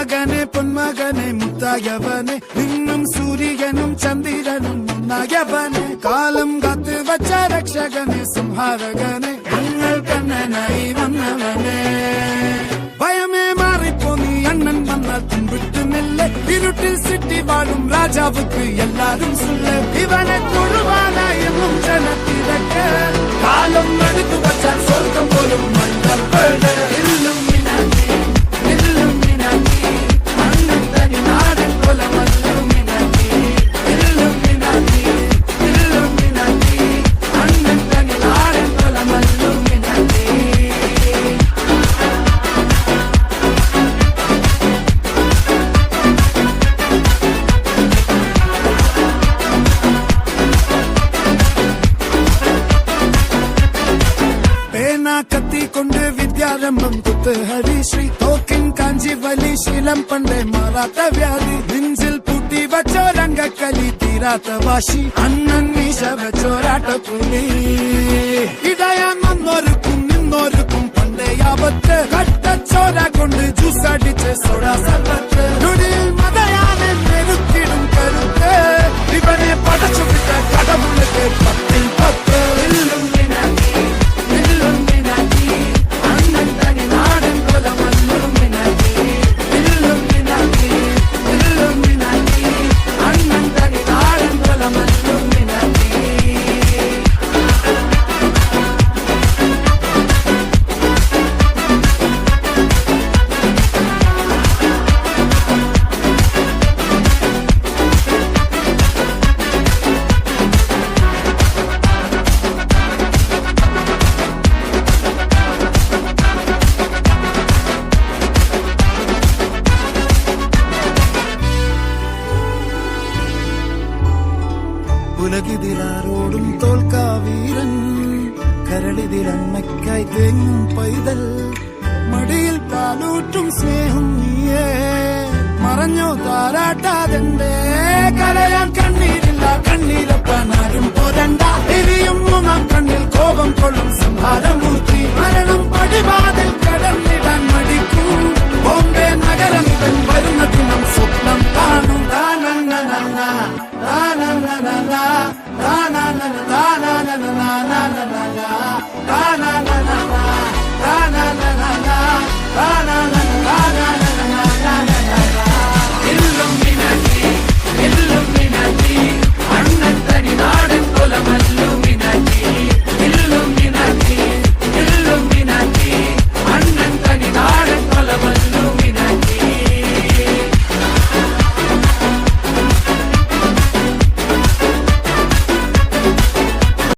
മകനെ പൊന്മകനെ മുത്തായവനെ നിന്നും സൂര്യനും ചന്ദ്രനും ഒന്നായവനെ കാലം കാത്ത് വച്ച രക്ഷകനെ സംഹാരകനെ ഞങ്ങൾ കണ്ണനായി വന്നവനെ ഭയമേ മാറിപ്പോ നീ അണ്ണൻ വന്നാൽ തുമ്പിട്ടുന്നില്ല ഇരുട്ടിൽ സിറ്റി വാഴും രാജാവുക്ക് എല്ലാരും സുല്ല ഇവനെ തൊഴുവാനായി എന്നും ജനത്തിരക്ക് കാലം എടുത്തു വച്ചാൽ സ്വർഗം പോലും മണ്ഡൽ കത്തിക്കൊണ്ട് വിദ്യാരംഭം കുത്ത് ഹരിശ്രീ തോക്കിൻ കാഞ്ചി വലി ശീലം പണ്ടേ മാറാത്ത വ്യാധി നെഞ്ചിൽ പൂട്ടി വച്ചോരംഗക്കലി തീരാത്ത വാശി അണ്ണൻ മീശ വെച്ചോരാട്ട പുലി ഇടയാൻ വന്നോർക്കും നിന്നോർക്കും പണ്ടേ ആപത്ത് കട്ടച്ചോര കൊണ്ട് ജ്യൂസ് അടിച്ച് സോഡ സർബത്ത് നൊടിയിൽ മതയാനെ നെരുക്കിടും കരുത്ത് ഇവനെ പടച്ചുവിട്ട കടമുള്ളക്ക് 10-10 ഉലകിതിലാരോടും തോൽക്കാവീരൻ കരളിതിലമ്മയ്ക്കായി തേങ്ങും പൈതൽ മടിയിൽ പാലൂറ്റും സ്നേഹം നീയേ മറഞ്ഞോ താരാട്ടാതെന്റെ കരയാൻ കണ്ണീരില്ല കണ്ണീരപ്പാനാരും പോരണ്ട എരിയും മൂന്നാം കണ്ണിൽ കോപം കൊള്ളും സംഹാരമൂർത്തി മരണം പടിവാതിൽ കടന്നിടാൻ മടിക്കും ബോംബെ നഗരം ഇവൻ വരുന്ന ദിനം സ്വപ്നം കാണും na na na na